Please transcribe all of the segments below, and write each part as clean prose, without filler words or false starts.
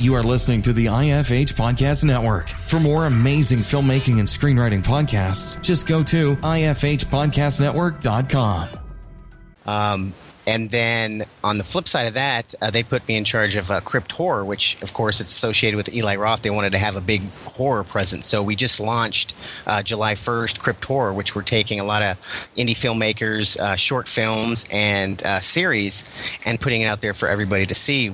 You are listening to the IFH Podcast Network. For more amazing filmmaking and screenwriting podcasts, just go to ifhpodcastnetwork.com. And then on the flip side of that, they put me in charge of Crypt Horror, which, of course, it's associated with Eli Roth. They wanted to have a big horror presence. So we just launched July 1st Crypt Horror, which we're taking a lot of indie filmmakers, short films, and series and putting it out there for everybody to see.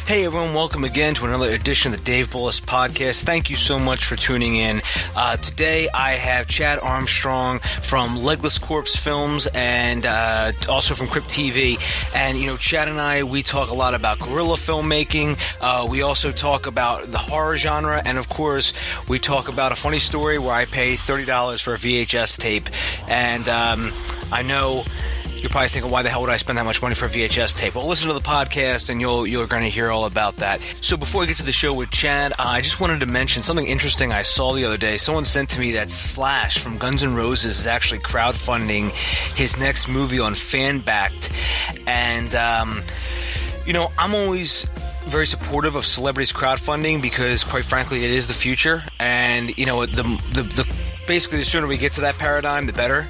Hey everyone, welcome again to another edition of the Dave Bullis Podcast. Thank you so much for tuning in. Today I have Chad Armstrong from Legless Corpse Films and also from Crypt TV. And, you know, Chad and I, we talk a lot about guerrilla filmmaking. We also talk about the horror genre. And, of course, we talk about a funny story where I pay $30 for a VHS tape. And I know you're probably thinking, why the hell would I spend that much money for a VHS tape? Well, listen to the podcast and you're going to hear all about that. So before we get to the show with Chad, I just wanted to mention something interesting I saw the other day. Someone sent to me that Slash from Guns N' Roses is actually crowdfunding his next movie on Fan-Backed. And, you know, I'm always very supportive of celebrities crowdfunding because, quite frankly, it is the future. And, you know, basically, the sooner we get to that paradigm, the better.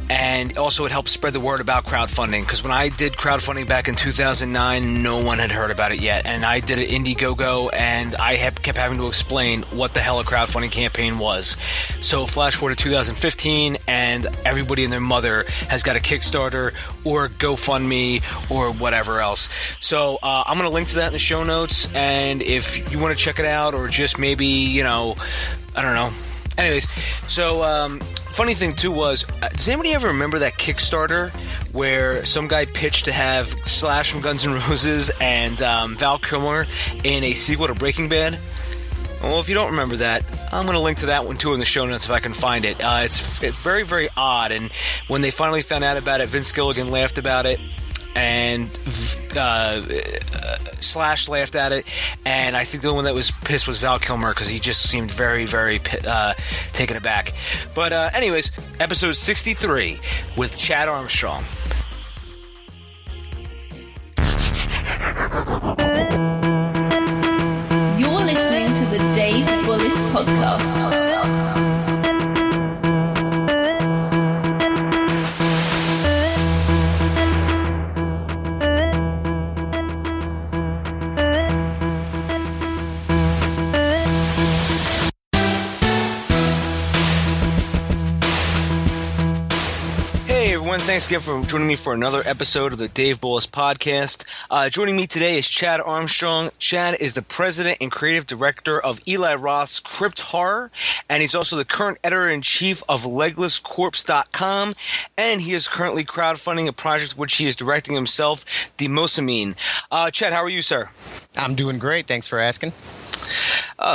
And also, it helps spread the word about crowdfunding. Because when I did crowdfunding back in 2009, no one had heard about it yet. And I did it Indiegogo, and I kept having to explain what the hell a crowdfunding campaign was. So flash forward to 2015, and everybody and their mother has got a Kickstarter or GoFundMe or whatever else. So I'm going to link to that in the show notes. And if you want to check it out, or just maybe, you know, I don't know. Anyways, so funny thing too was, does anybody ever remember that Kickstarter where some guy pitched to have Slash from Guns N' Roses and Val Kilmer in a sequel to Breaking Bad? Well, if you don't remember that, I'm going to link to that one too in the show notes if I can find it. It's very, very odd, and when they finally found out about it, Vince Gilligan laughed about it. And Slash laughed at it, and I think the one that was pissed was Val Kilmer because he just seemed very, very taken aback. But anyways, episode 63 with Chad Armstrong. You're listening to the Dave Bullis Podcast. Thanks again for joining me for another episode of the Dave Bullis Podcast. Joining me today is Chad Armstrong. Chad is the president and creative director of Eli Roth's Crypt Horror, and he's also the current editor-in-chief of LeglessCorpse.com, and he is currently crowdfunding a project which he is directing himself, Demosamine. Chad, how are you, sir? I'm doing great. Thanks for asking.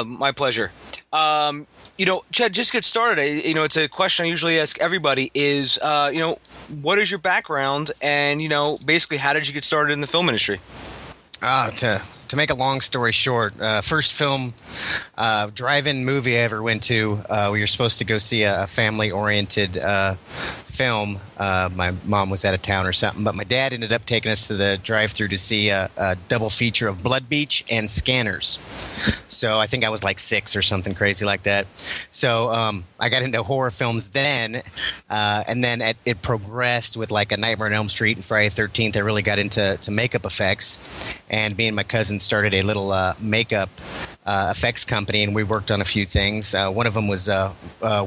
My pleasure. You know, Chad, just get started. You know, it's a question I usually ask everybody is, you know, what is your background and, you know, basically how did you get started in the film industry? To make a long story short, first film drive-in movie I ever went to, we were supposed to go see a family-oriented film. My mom was out of town or something, but my dad ended up taking us to the drive-thru to see a double feature of Blood Beach and Scanners. So I think I was like 6 or something crazy like that. So I got into horror films then, and then it progressed with like a Nightmare on Elm Street and Friday the 13th. I really got into makeup effects, and me and my cousin started a little makeup effects company, and we worked on a few things. One of them was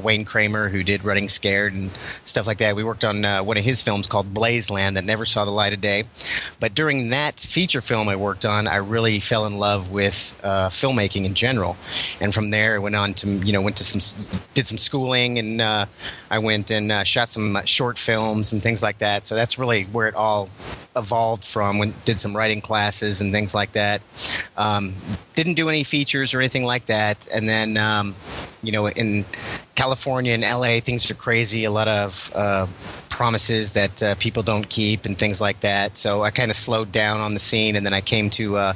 Wayne Kramer, who did Running Scared and stuff like that. We worked on one of his films called Blazeland that never saw the light of day. But during that feature film I worked on, I really fell in love with filmmaking in general. And from there, I went on to, did some schooling, and I went and shot some short films and things like that. So that's really where it all evolved from. Did some writing classes and things like that. Didn't do any features or anything like that. And then, in California and LA, things are crazy. A lot of promises that people don't keep and things like that. So I kind of slowed down on the scene, and then I came to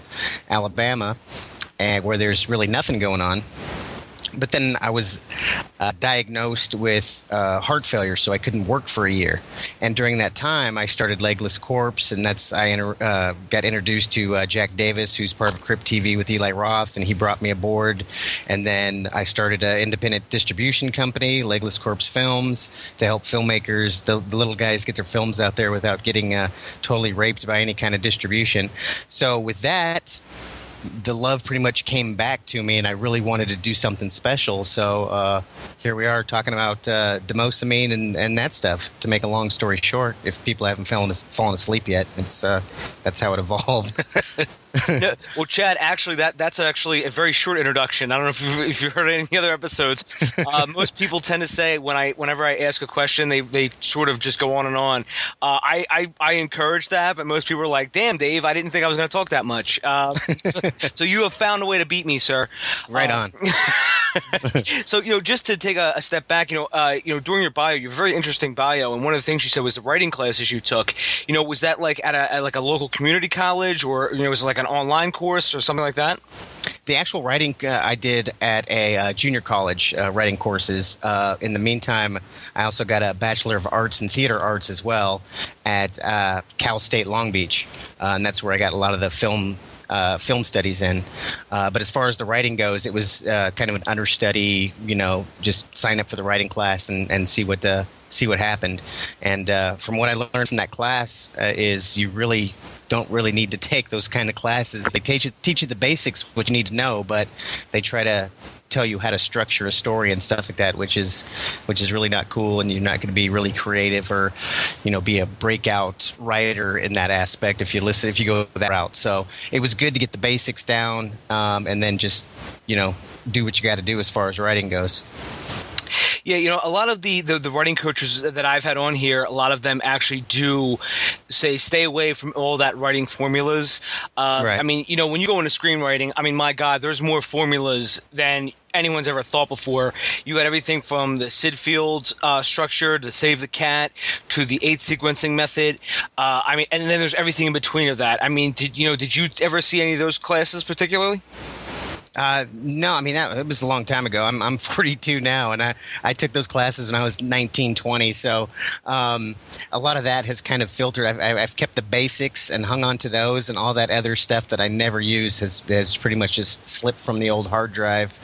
Alabama, and where there's really nothing going on. But then I was diagnosed with heart failure, so I couldn't work for a year. And during that time, I started Legless Corpse, and I got introduced to Jack Davis, who's part of Crypt TV with Eli Roth, and he brought me aboard. And then I started an independent distribution company, Legless Corpse Films, to help filmmakers, the little guys, get their films out there without getting totally raped by any kind of distribution. So with that, the love pretty much came back to me, and I really wanted to do something special. So here we are talking about demosamine and that stuff. To make a long story short, if people haven't fallen asleep yet, that's how it evolved. No, well, Chad, actually, that's actually a very short introduction. I don't know if you've heard any other episodes. Most people tend to say whenever I ask a question, they sort of just go on and on. I encourage that, but most people are like, "Damn, Dave, I didn't think I was going to talk that much." So you have found a way to beat me, sir. Right on. So, just to take a step back, during your bio, you have a very interesting bio, and one of the things you said was the writing classes you took. Was that like at a local community college, or was it like an online course or something like that? The actual writing I did at a junior college, writing courses. In the meantime, I also got a Bachelor of Arts in Theater Arts as well at Cal State Long Beach, and that's where I got a lot of the film studies in. But as far as the writing goes, it was kind of an understudy, just sign up for the writing class and see what happened. And from what I learned from that class is you really don't really need to take those kind of classes. They teach you the basics, what you need to know, but they try to tell you how to structure a story and stuff like that, which is really not cool, and you're not going to be really creative or be a breakout writer in that aspect if you go that route. So it was good to get the basics down, and then just do what you got to do as far as writing goes. Yeah, a lot of the writing coaches that I've had on here, a lot of them actually do say stay away from all that writing formulas. Right. I mean, when you go into screenwriting, I mean, my God, there's more formulas than anyone's ever thought before. You got everything from the Sid Field structure to Save the Cat to the 8 sequencing method. I mean, and then there's everything in between of that. I mean, did you ever see any of those classes particularly? No, I mean, it was a long time ago. I'm 42 now, and I took those classes when I was 19, 20. So a lot of that has kind of filtered. I've kept the basics and hung on to those, and all that other stuff that I never use has pretty much just slipped from the old hard drive.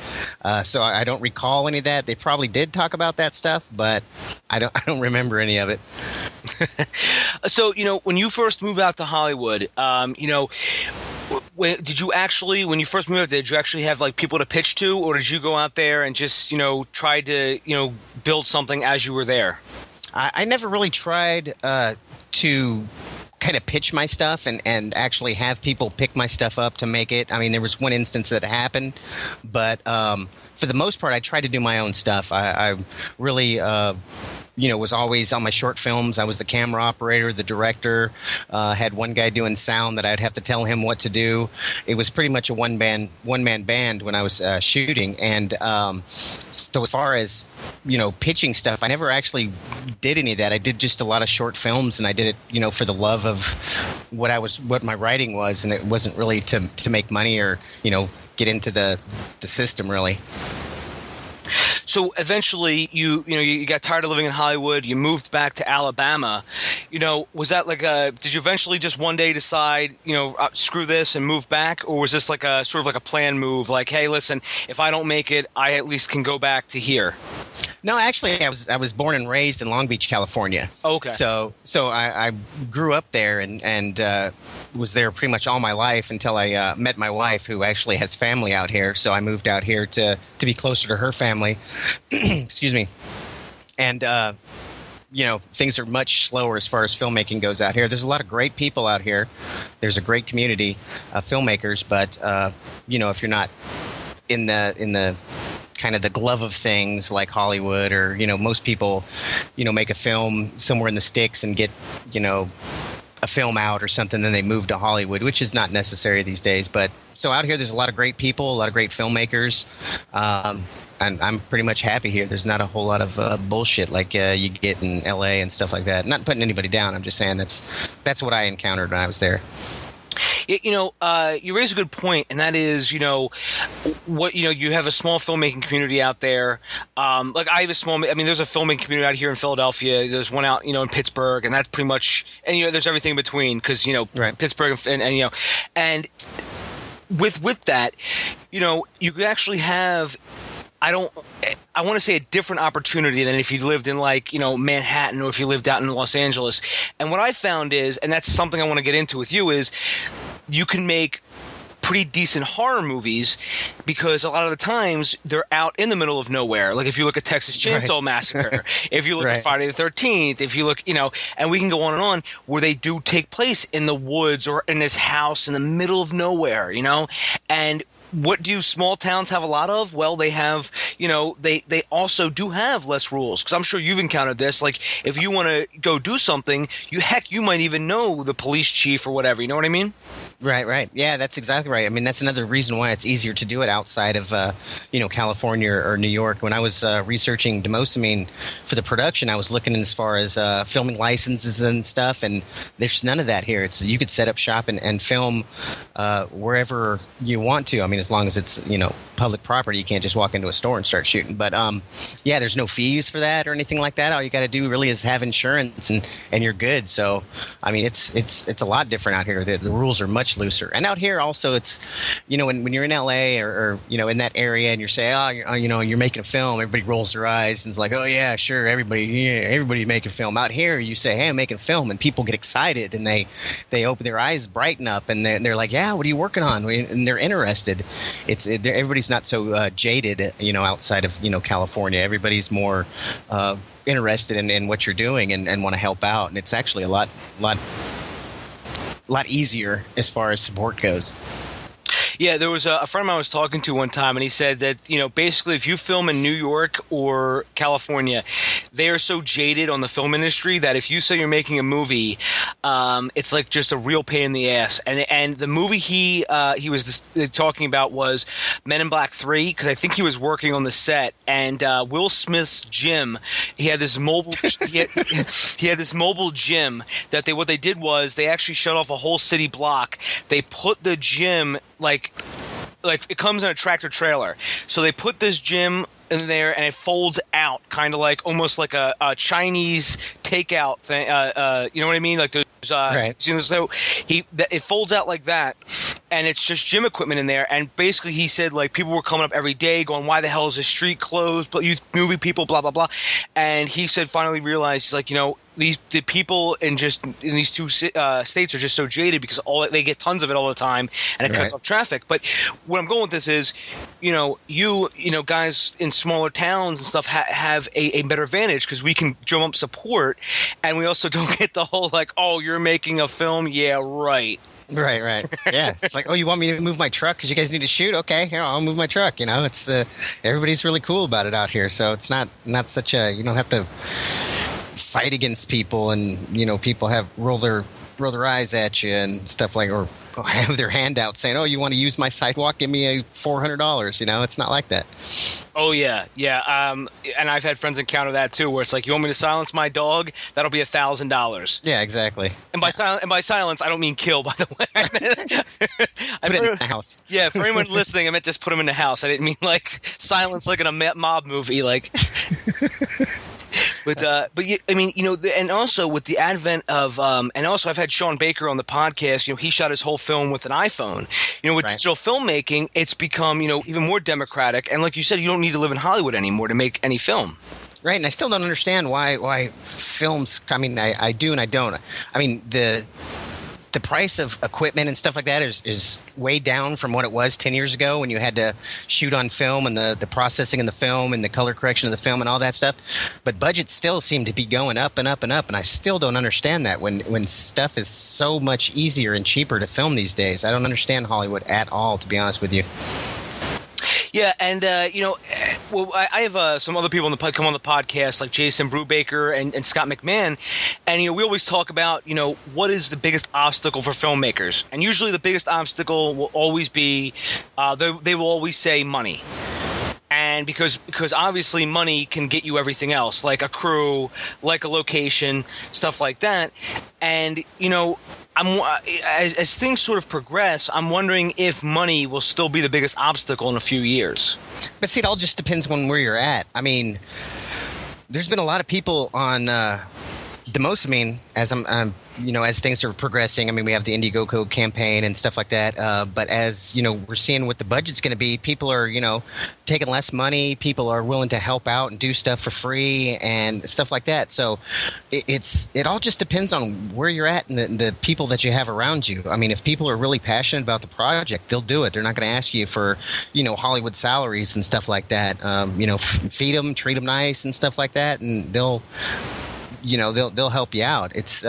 So I don't recall any of that. They probably did talk about that stuff, but I don't remember any of it. So, when you first moved out to Hollywood, did you actually, when you first moved out there, did you actually have like people to pitch to, or did you go out there and just, try to, build something as you were there? I never really tried to kind of pitch my stuff and actually have people pick my stuff up to make it. I mean, there was one instance that happened, but for the most part, I tried to do my own stuff. I really was always on my short films. I was the camera operator, the director, had one guy doing sound that I'd have to tell him what to do. It was pretty much a one-man band when I was shooting. And so as far as, pitching stuff, I never actually did any of that. I did just a lot of short films, and I did it, for the love of what my writing was. And it wasn't really to make money or, get into the system really. So eventually, you got tired of living in Hollywood. You moved back to Alabama. Was that like did you eventually just one day decide, screw this and move back, or was this like a sort of like a planned move? Like, hey, listen, if I don't make it, I at least can go back to here. No, actually, I was born and raised in Long Beach, California. Okay. So I grew up there and was there pretty much all my life until I met my wife, who actually has family out here. So I moved out here to be closer to her family. Excuse me. And things are much slower as far as filmmaking goes out here. There's a lot of great people out here. There's a great community of filmmakers, but if you're not in the kind of the glove of things like Hollywood, or most people make a film somewhere in the sticks and get a film out or something, then they move to Hollywood, which is not necessary these days. But so out here, there's a lot of great people, a lot of great filmmakers, and I'm pretty much happy here. There's not a whole lot of bullshit like you get in LA and stuff like that. Not putting anybody down. I'm just saying that's what I encountered when I was there. You raise a good point, and that is, what you have a small filmmaking community out there. Like I have a small. I mean, there's a filmmaking community out here in Philadelphia. There's one out, in Pittsburgh, and that's pretty much. And there's everything in between because Right. Pittsburgh and with that, you could actually have. I want to say a different opportunity than if you lived in Manhattan or if you lived out in Los Angeles. And what I found is, and that's something I want to get into with you, is you can make pretty decent horror movies because a lot of the times they're out in the middle of nowhere. Like if you look at Texas Chainsaw Massacre, if you look at Friday the 13th, if you look, and we can go on and on where they do take place in the woods or in this house in the middle of nowhere, and what do small towns have a lot of? Well, they have, they also do have less rules. Because I'm sure you've encountered this. Like, if you want to go do something, you might even know the police chief or whatever. You know what I mean? Right. Yeah, that's exactly right. I mean, that's another reason why it's easier to do it outside of, California or New York. When I was researching Demosamine for the production, I was looking as far as filming licenses and stuff, and there's none of that here. You could set up shop and film wherever you want to. I mean, as long as it's, public property, you can't just walk into a store and start shooting. But, there's no fees for that or anything like that. All you got to do really is have insurance and you're good. So, I mean, it's a lot different out here. The rules are much looser. And out here also it's, when you're in LA or in that area and you're saying, you're making a film, everybody rolls their eyes and it's like, oh yeah, sure. Everybody making a film. Out here, you say, hey, I'm making a film, and people get excited and they open their eyes, brighten up, and they're like, yeah, what are you working on? And they're interested. Everybody's not so jaded, outside of, California. Everybody's more interested in what you're doing and want to help out. And it's actually a lot easier as far as support goes. Yeah, there was a friend of mine I was talking to one time, and he said that, basically if you film in New York or California, they are so jaded on the film industry that if you say you're making a movie, it's like just a real pain in the ass. And the movie he was just talking about was Men in Black 3, because I think he was working on the set, and Will Smith's gym, he had this mobile he had this mobile gym that what they did was they actually shut off a whole city block. They put the gym like it comes in a tractor trailer. So they put this gym in there and it folds out, kind of like almost like a Chinese takeout thing. You know what I mean? Like those. Right. So it folds out like that, and it's just gym equipment in there. And basically, he said like people were coming up every day, going, "Why the hell is this street closed? But you movie people, blah blah blah." And he said finally realized, like, the people in these two states are just so jaded because they get tons of it all the time, and it cuts off traffic. But where I'm going with this is, guys in smaller towns and stuff have a better advantage because we can drum up support, and we also don't get the whole like, oh, you're making a film, yeah, right. Right. Yeah. It's like, oh, you want me to move my truck because you guys need to shoot? Okay, here, I'll move my truck. It's everybody's really cool about it out here. So it's not such a, you don't have to fight against people and, people roll their eyes at you and stuff like, or have their hand out saying, oh, you want to use my sidewalk? Give me a $400. It's not like that. Oh, yeah. And I've had friends encounter that too, where it's like, you want me to silence my dog? That'll be $1,000. Yeah, exactly. And by silence, I don't mean kill, by the way. I put it in the house. Yeah, for anyone listening, I meant just put him in the house. I didn't mean like silence like in a mob movie, like. But I mean, and also with the advent of, and also I've had Sean Baker on the podcast. He shot his whole film with an iPhone. With digital filmmaking, it's become even more democratic. And like you said, you don't need to live in Hollywood anymore to make any film. Right, and I still don't understand why films. I mean, I do and I don't. I mean, the price of equipment and stuff like that is way down from what it was 10 years ago when you had to shoot on film and the processing of the film and the color correction of the film and all that stuff. But budgets still seem to be going up and up and up, and I still don't understand that when stuff is so much easier and cheaper to film these days. I don't understand Hollywood at all, to be honest with you. Yeah, and I have some other people come on the podcast, like Jason Brubaker and Scott McMahon, and we always talk about what is the biggest obstacle for filmmakers, and usually the biggest obstacle will always be they will always say money. And because obviously money can get you everything else, like a crew, like a location, stuff like that. And as things sort of progress, I'm wondering if money will still be the biggest obstacle in a few years. But see, it all just depends on where you're at. I mean, there's been a lot of people on the most. I mean, as as things are progressing, I mean, we have the Indiegogo campaign and stuff like that. But as we're seeing what the budget's going to be, people are taking less money. People are willing to help out and do stuff for free and stuff like that. So it all just depends on where you're at and the people that you have around you. I mean, if people are really passionate about the project, they'll do it. They're not going to ask you for Hollywood salaries and stuff like that. Feed them, treat them nice and stuff like that, and they'll help you out. It's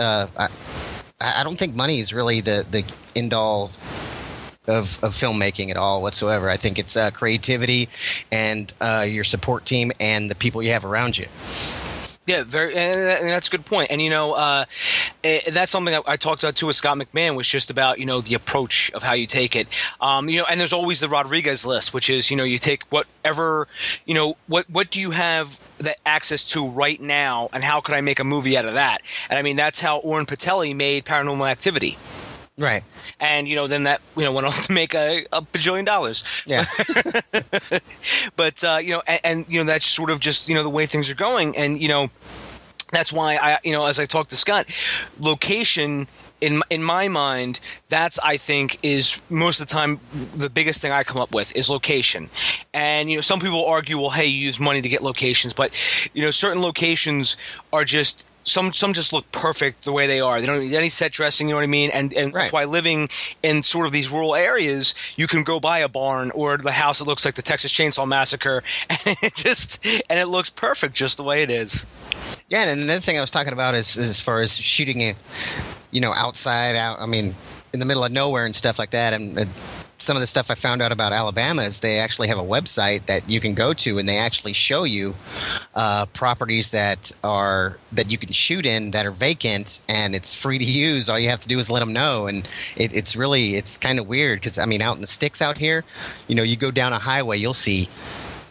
I don't think money is really the end all of filmmaking at all whatsoever. I think it's creativity and your support team and the people you have around you. Yeah, and that's a good point. And that's something I talked about too with Scott McMahon, was just about the approach of how you take it. And there's always the Rodriguez list, which is you take whatever what do you have that access to right now, and how could I make a movie out of that? And I mean, that's how Oren Patelli made Paranormal Activity. Right. And then that went on to make a bajillion dollars. Yeah. But and that's sort of just the way things are going, and that's why I as I talked to Scott, location in my mind, that's, I think, is most of the time the biggest thing I come up with is location. And some people argue, well, hey, you use money to get locations, but certain locations are just some just look perfect the way they are. They don't need any set dressing, you know what I mean? And right. That's why living in sort of these rural areas, you can go buy a barn or the house that looks like the Texas Chainsaw Massacre, and it looks perfect just the way it is. Yeah, and another thing I was talking about is as far as shooting it, outside, I mean, in the middle of nowhere and stuff like that. And some of the stuff I found out about Alabama is they actually have a website that you can go to, and they actually show you properties that you can shoot in that are vacant, and it's free to use. All you have to do is let them know, and it's kind of weird because I mean, out in the sticks out here, you go down a highway, you'll see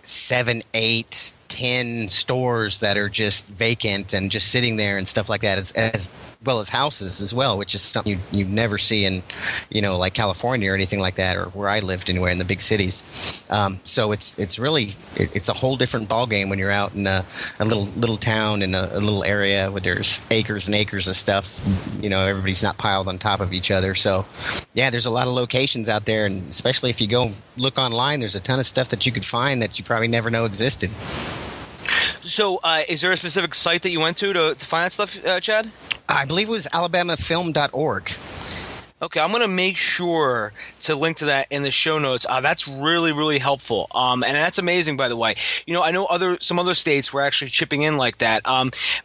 7, 8, 10 stores that are just vacant and just sitting there and stuff like that, as well as houses as well, which is something you never see in, like California or anything like that, or where I lived anywhere in the big cities. So it's really a whole different ballgame when you're out in a little town in a little area where there's acres and acres of stuff. Everybody's not piled on top of each other. So yeah, there's a lot of locations out there, and especially if you go look online, there's a ton of stuff that you could find that you probably never know existed. So is there a specific site that you went to find that stuff, Chad? I believe it was alabamafilm.org. Okay, I'm going to make sure to link to that in the show notes. That's really, really helpful. And that's amazing, by the way. I know some other states were actually chipping in like that.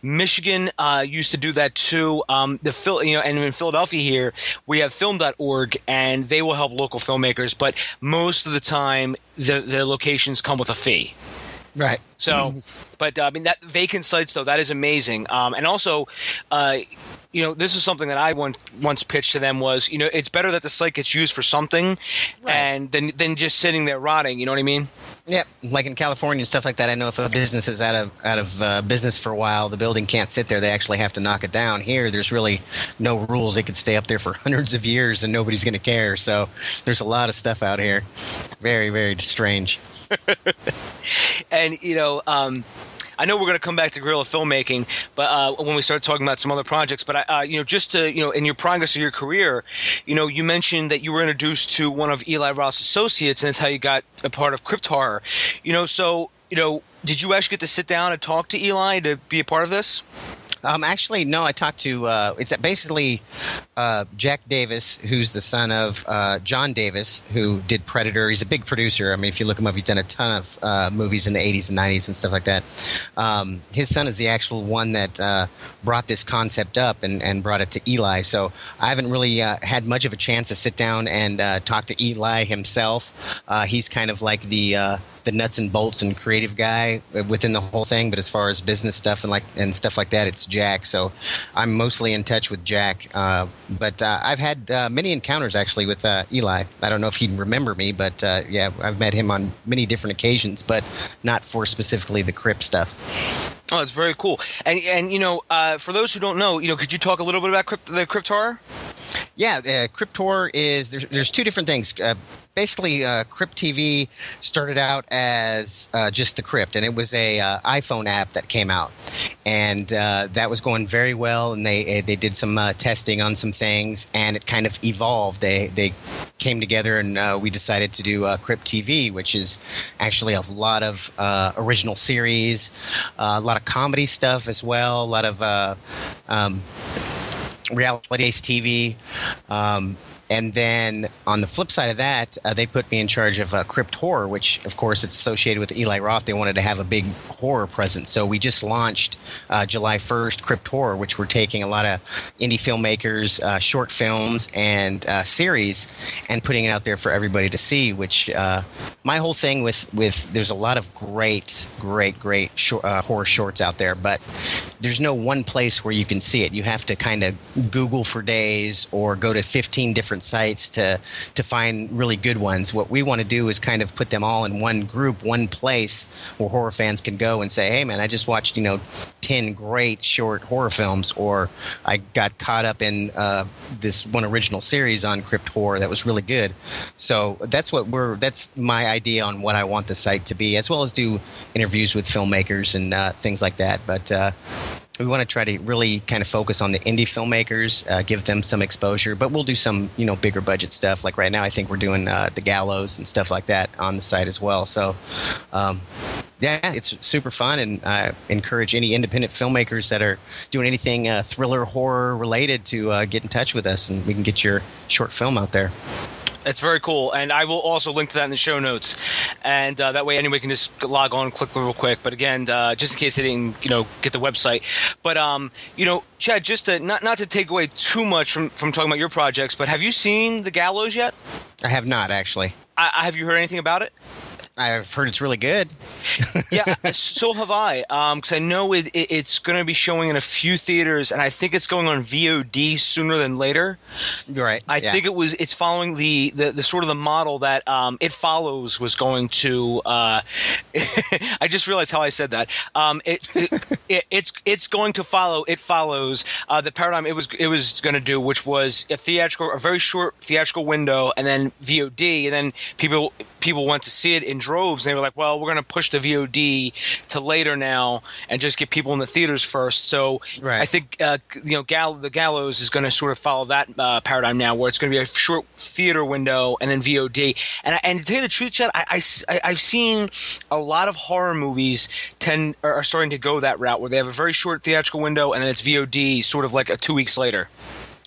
Michigan used to do that too. And in Philadelphia here, we have film.org, and they will help local filmmakers. But most of the time, the locations come with a fee. Right. So, but I mean, that vacant sites, though, that is amazing. And also, this is something that I once pitched to them was, it's better that the site gets used for something, right, and than just sitting there rotting. You know what I mean? Yeah, like in California and stuff like that. I know if a business is out of business for a while, the building can't sit there. They actually have to knock it down. Here, there's really no rules. It could stay up there for hundreds of years, and nobody's going to care. So, there's a lot of stuff out here. Very, very strange. And I know we're going to come back to guerrilla filmmaking, but when we start talking about some other projects, but just to in your progress of your career, you mentioned that you were introduced to one of Eli Ross Associates, and that's how you got a part of Crypt Horror. So did you actually get to sit down and talk to Eli to be a part of this? Actually, no. I talked to it's basically Jack Davis, who's the son of John Davis, who did Predator. He's a big producer. I mean, if you look him up, he's done a ton of movies in the 80s and 90s and stuff like that. His son is the actual one that brought this concept up and brought it to Eli. So I haven't really had much of a chance to sit down and talk to Eli himself. He's kind of like the nuts and bolts and creative guy within the whole thing, but as far as business stuff and stuff like that, it's Jack. So I'm mostly in touch with Jack, but I've had many encounters actually with Eli. I don't know if he'd remember me, but yeah, I've met him on many different occasions, but not for specifically the Crypt stuff. Oh, it's very cool. And for those who don't know, could you talk a little bit about the Crypt Horror? Crypt Horror is there's two different things. Basically, Crypt TV started out as just the Crypt, and it was a iPhone app that came out, and that was going very well. And they did some testing on some things, and it kind of evolved. They came together, and we decided to do Crypt TV, which is actually a lot of original series, a lot of comedy stuff as well, a lot of reality-based TV. And then on the flip side of that, they put me in charge of Crypt Horror, which, of course, it's associated with Eli Roth. They wanted to have a big horror presence. So we just launched July 1st Crypt Horror, which we're taking a lot of indie filmmakers, short films, and series and putting it out there for everybody to see, which my whole thing with there's a lot of great horror shorts out there, but there's no one place where you can see it. You have to kind of Google for days or go to 15 different sites to find really good ones. What we want to do is kind of put them all in one group, one place where horror fans can go and say, hey man, I just watched 10 great short horror films, or I got caught up in this one original series on Crypt Horror that was really good. So that's my idea on what I want the site to be, as well as do interviews with filmmakers and things like that. But we want to try to really kind of focus on the indie filmmakers, give them some exposure, but we'll do some, bigger budget stuff. Like right now, I think we're doing the Gallows and stuff like that on the site as well. So, it's super fun, and I encourage any independent filmmakers that are doing anything thriller, horror related to get in touch with us, and we can get your short film out there. That's very cool, and I will also link to that in the show notes, and that way anybody can just log on and click real quick. But again, just in case they didn't, get the website. But Chad, just to not to take away too much from talking about your projects, but have you seen The Gallows yet? I have not, actually. Have you heard anything about it? I've heard it's really good. Yeah, so have I. Because I know it's going to be showing in a few theaters, and I think it's going on VOD sooner than later. Right. I think it's following the sort of the model that It Follows was going to. I just realized how I said that. It's going to follow It Follows, the paradigm it was going to do, which was a very short theatrical window, and then VOD, and then people went to see it in droves, and they were like, well, we're going to push the VOD to later now and just get people in the theaters first. So right. I think the Gallows is going to sort of follow that paradigm now, where it's going to be a short theater window and then VOD. And to tell you the truth, Chad, I've seen a lot of horror movies are starting to go that route, where they have a very short theatrical window and then it's VOD sort of like 2 weeks later.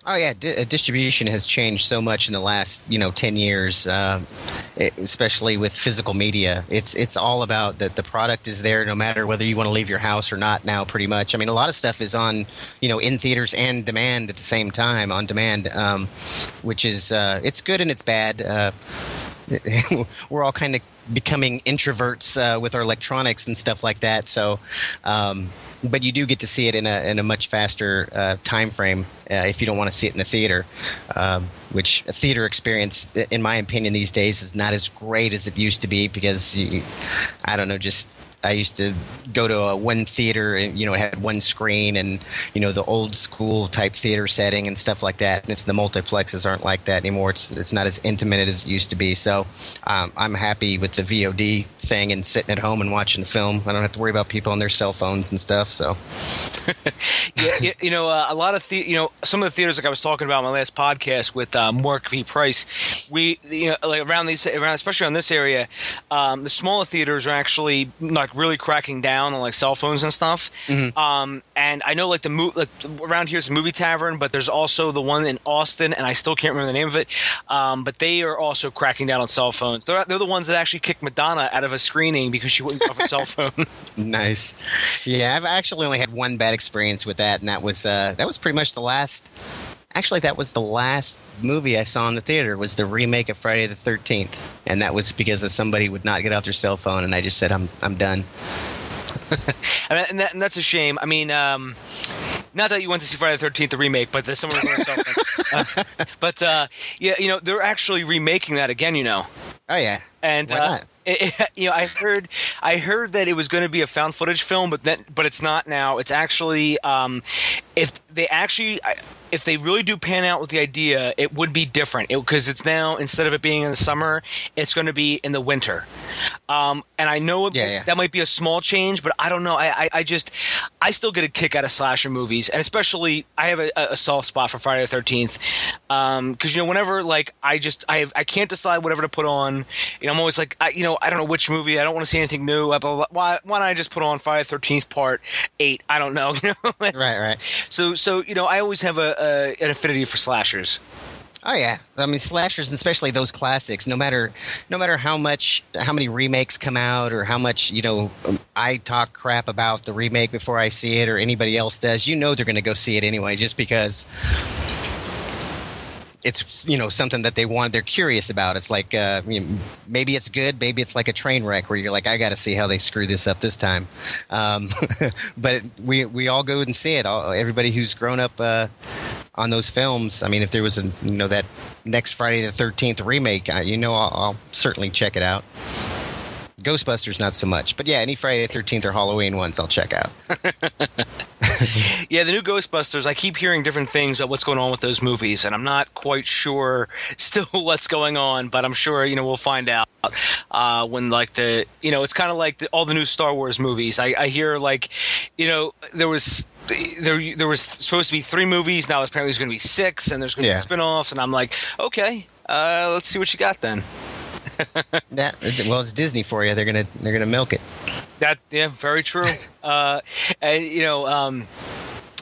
Oh yeah, distribution has changed so much in the last 10 years, especially with physical media. It's all about that the product is there no matter whether you want to leave your house or not now. Pretty much. I mean, a lot of stuff is on in theaters and demand at the same time on demand, which is it's good and it's bad. We're all kind of becoming introverts with our electronics and stuff like that. So. But you do get to see it in a much faster time frame if you don't want to see it in the theater, which a theater experience, in my opinion, these days is not as great as it used to be because, I used to go to one theater and, it had one screen and, the old school type theater setting and stuff like that. And the multiplexes aren't like that anymore. It's not as intimate as it used to be. So I'm happy with the VOD thing and sitting at home and watching the film. I don't have to worry about people on their cell phones and stuff. So, a lot of some of the theaters like I was talking about in my last podcast with Mark V. Price, we around especially around this area, the smaller theaters are actually like really cracking down on like cell phones and stuff. Mm-hmm. And I know like around here is a Movie Tavern, but there's also the one in Austin, and I still can't remember the name of it. But they are also cracking down on cell phones. They're the ones that actually kicked Madonna out of a screening because she wouldn't go off a cell phone. Nice. Yeah, I've actually only had one bad experience with that, and that was pretty much the last. Actually, that was the last movie I saw in the theater. Was the remake of Friday the 13th, and that was because somebody would not get off their cell phone, and I just said, "I'm done." and that's a shame. I mean, not that you went to see Friday the 13th, the remake, but someone was on cell phone. But they're actually remaking that again. Oh yeah, and why not? I heard that it was going to be a found footage film, but it's not now. It's actually if they actually if they really do pan out with the idea, it would be different because it's now, instead of it being in the summer, it's going to be in the winter. And I know that might be a small change, but I don't know. I still get a kick out of slasher movies, and especially I have a soft spot for Friday the 13th because whenever I can't decide whatever to put on. I'm always like I don't know which movie. I don't want to see anything new. Why don't I just put on Friday the 13th Part 8? I don't know. Right. So I always have an affinity for slashers. Oh yeah, I mean slashers, especially those classics. No matter how many remakes come out, or how much I talk crap about the remake before I see it, or anybody else does, they're going to go see it anyway, just because it's something that they're curious about. It's like maybe it's good, maybe it's like a train wreck where you're like, I got to see how they screw this up this time. But we all go and see it. Everybody who's grown up on those films. I mean, if there was that next Friday the 13th remake, I'll certainly check it out. Ghostbusters, not so much. But yeah, any Friday the 13th or Halloween ones I'll check out. Yeah, the new Ghostbusters, I keep hearing different things about what's going on with those movies, and I'm not quite sure still what's going on, but I'm sure, we'll find out when, it's kind of like all the new Star Wars movies. I hear, there was supposed to be 3 movies, now apparently there's going to be 6, and there's going to be spin-offs, and I'm like, okay, let's see what you got then. It's Disney for you. They're gonna milk it. Very true.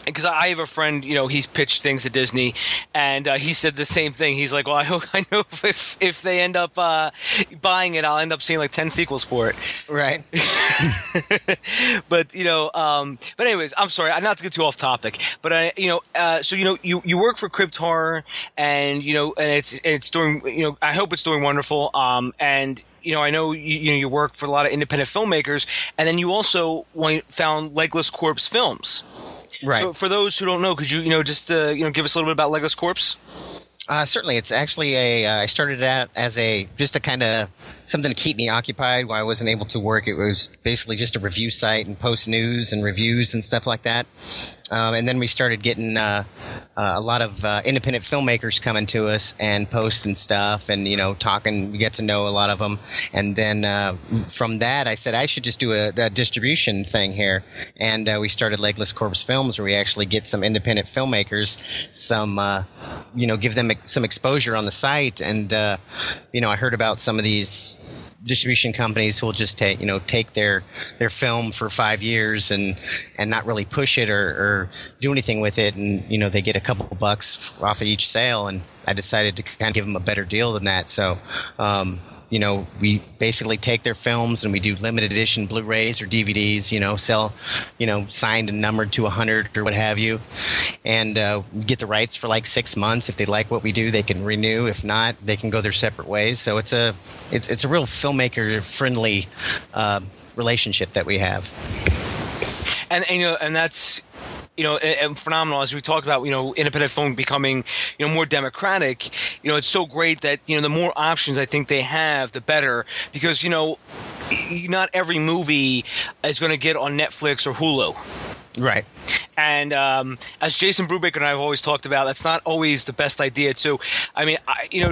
Because I have a friend, he's pitched things to Disney, and he said the same thing. He's like, well, I know if they end up buying it, I'll end up seeing 10 sequels for it. Right. But anyways, I'm sorry, not to get too off topic, but so you work for Crypt Horror, and and it's doing, I hope it's doing wonderful. And I know you work for a lot of independent filmmakers, and then you also found Legless Corpse Films. Right. So for those who don't know, could you just give us a little bit about Legless Corpse? Certainly. It's actually I started out as just a kind of something to keep me occupied while I wasn't able to work. It was basically just a review site and post news and reviews and stuff like that. And then we started getting a lot of independent filmmakers coming to us and post and stuff, and talking. We get to know a lot of them, and then from that, I said I should just do a distribution thing here, and we started Legless Corpse Films, where we actually get some independent filmmakers, give them some exposure on the site, and I heard about some of these distribution companies who will just take their film for 5 years and not really push it or do anything with it, and they get a couple bucks off of each sale, and I decided to kind of give them a better deal than that. So we basically take their films and we do limited edition Blu-rays or DVDs, sell, signed and numbered to 100 or what have you, and get the rights for 6 months. If they like what we do, they can renew. If not, they can go their separate ways. So it's a real filmmaker friendly relationship that we have. And that's and phenomenal. As we talked about, independent film becoming, more democratic. It's so great that the more options I think they have, the better. Because not every movie is going to get on Netflix or Hulu. Right. And as Jason Brubaker and I have always talked about, that's not always the best idea too. I mean,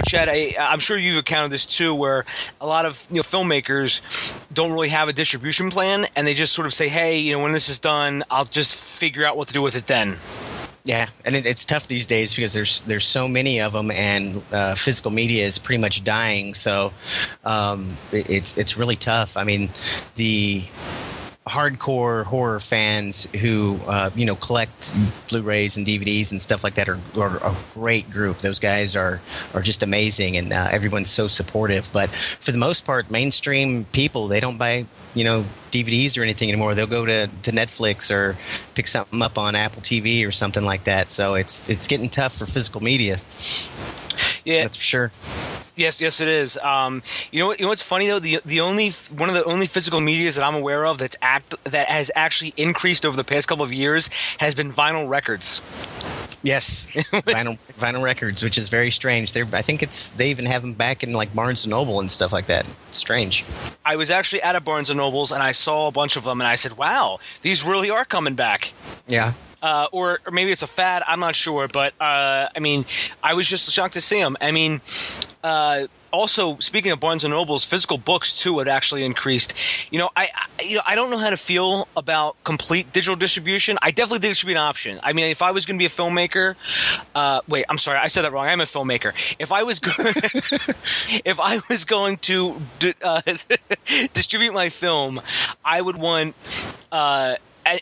Chad, I'm sure you've encountered this too, where a lot of filmmakers don't really have a distribution plan, and they just sort of say, hey, when this is done, I'll just figure out what to do with it then. Yeah, and it's tough these days because there's so many of them, and physical media is pretty much dying. So it's really tough. I mean, the hardcore horror fans who collect Blu-rays and DVDs and stuff like that are a great group. Those guys are just amazing, and everyone's so supportive. But for the most part, mainstream people, they don't buy DVDs or anything anymore. They'll go to Netflix or pick something up on Apple TV or something like that. So it's getting tough for physical media. Yeah, that's for sure. Yes, it is. What's funny though? One of the only physical medias that I'm aware of that has actually increased over the past couple of years has been vinyl records. Yes, vinyl records, which is very strange. I think they even have them back in Barnes and Noble and stuff like that. Strange. I was actually at a Barnes and Nobles and I saw a bunch of them and I said, "Wow, these really are coming back." Yeah. or maybe it's a fad. I'm not sure, but I mean, I was just shocked to see them. I mean, also, speaking of Barnes and Noble's, physical books too had actually increased. I don't know how to feel about complete digital distribution. I definitely think it should be an option. I mean, if I was going to be a filmmaker, wait, I'm sorry, I said that wrong. I'm a filmmaker. If I was going to distribute my film, I would want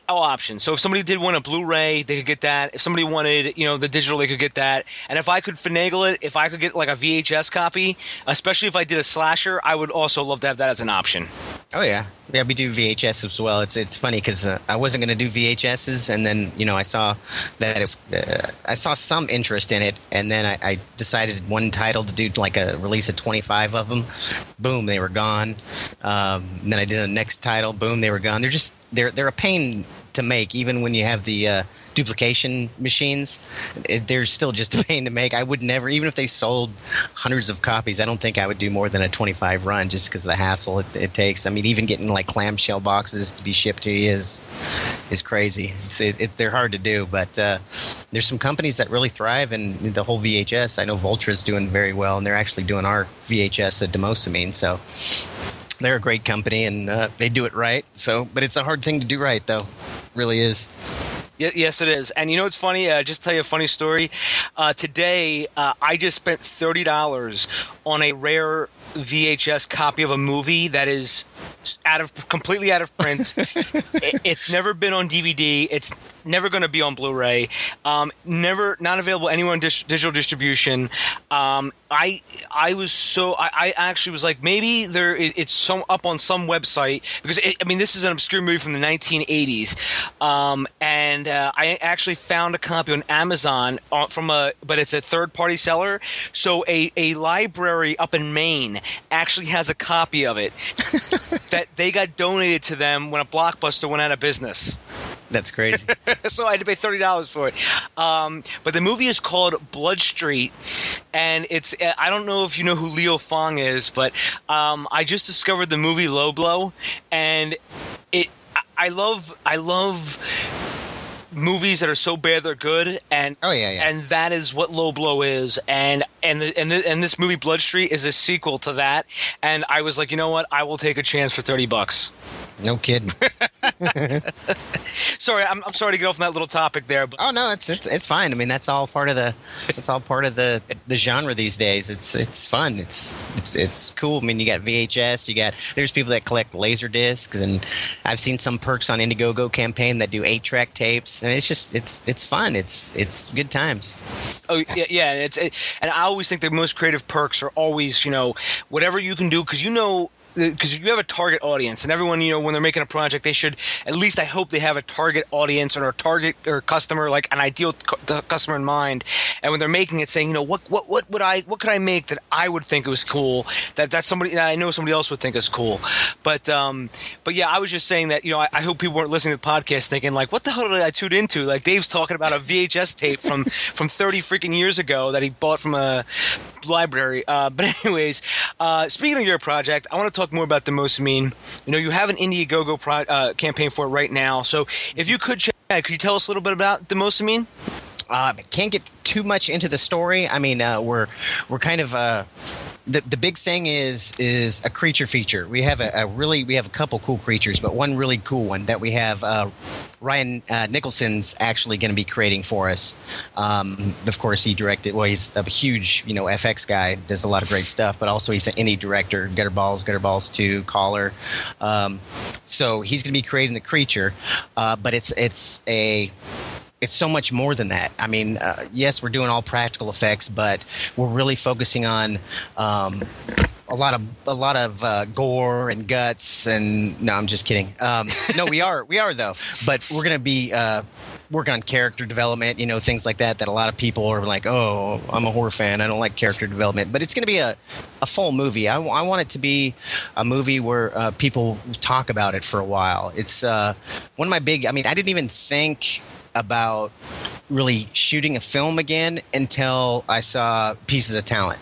all options. So if somebody did want a Blu-ray, they could get that. If somebody wanted, the digital, they could get that. And if I could finagle it, if I could get like a VHS copy, especially if I did a slasher, I would also love to have that as an option. Oh yeah, we do VHS as well. It's funny because I wasn't going to do VHSs, and then I saw that I saw some interest in it, and then I decided one title to do like a release of 25 of them. Boom, they were gone. Then I did the next title. Boom, they were gone. They're a pain to make, even when you have the duplication machines. They're still just a pain to make. I would never, even if they sold hundreds of copies, I don't think I would do more than a 25 run just because of the hassle it takes. I mean, even getting like clamshell boxes to be shipped to you is crazy. They're hard to do, but there's some companies that really thrive in the whole VHS. I know Vultra's doing very well, and they're actually doing our VHS at Demosamine, so they're a great company, and they do it right. But it's a hard thing to do right, though. It really is. Yes, it is. And it's funny, just to tell you a funny story. Today, I just spent $30 on a rare VHS copy of a movie that is completely out of print. It's never been on DVD. It's never going to be on Blu-ray. Not available anywhere on digital distribution. I actually was like, maybe it's up on some website, because this is an obscure movie from the 1980s, and I actually found a copy on Amazon but it's a third-party seller. So a library up in Maine actually has a copy of it that they got donated to them when a Blockbuster went out of business. That's crazy. So I had to pay $30 for it. But the movie is called Blood Street, and it's I don't know if you know who Leo Fong is, but I just discovered the movie Low Blow, and I love movies that are so bad they're good, and and that is what Low Blow is, and this movie Blood Street is a sequel to that, and I was like, you know what, I will take a chance for $30. No kidding. Sorry, I'm sorry to get off on that little topic there, but no, it's fine. I mean, that's all part of the genre these days. It's fun. It's cool. I mean, you got VHS. There's people that collect laser discs, and I've seen some perks on Indiegogo campaign that do 8-track tapes. And it's fun. It's good times. Oh yeah, and I always think the most creative perks are always whatever you can do, because you have a target audience, and everyone, when they're making a project, they should, at least I hope they have a target audience or a target or customer, like an ideal customer in mind. And when they're making it, saying, what could I make that I would think was cool, that I know somebody else would think is cool. But yeah, I was just saying that, I hope people weren't listening to the podcast thinking like, what the hell did I tune into? Like Dave's talking about a VHS tape from 30 freaking years ago that he bought from a library. But anyways, speaking of your project, I want to talk more about Demosamine. You have an Indiegogo campaign for it right now. So if you could, Chad, could you tell us a little bit about Demosamine? Can't get too much into the story. I mean, we're kind of the big thing is a creature feature. We have a couple cool creatures, but one really cool one that we have Ryan Nicholson's actually going to be creating for us. Of course, he directed. Well, he's a huge FX guy, does a lot of great stuff, but also he's an indie director. Gutterballs 2, Caller. So he's going to be creating the creature, but it's so much more than that. I mean, yes, we're doing all practical effects, but we're really focusing on a lot of gore and guts. And no, I'm just kidding. No, we are though. But we're going to be working on character development, things like that a lot of people are like, oh, I'm a horror fan, I don't like character development. But it's going to be a full movie. I want it to be a movie where people talk about it for a while. It's one of my big. I mean, I didn't even think about really shooting a film again until I saw Pieces of Talent.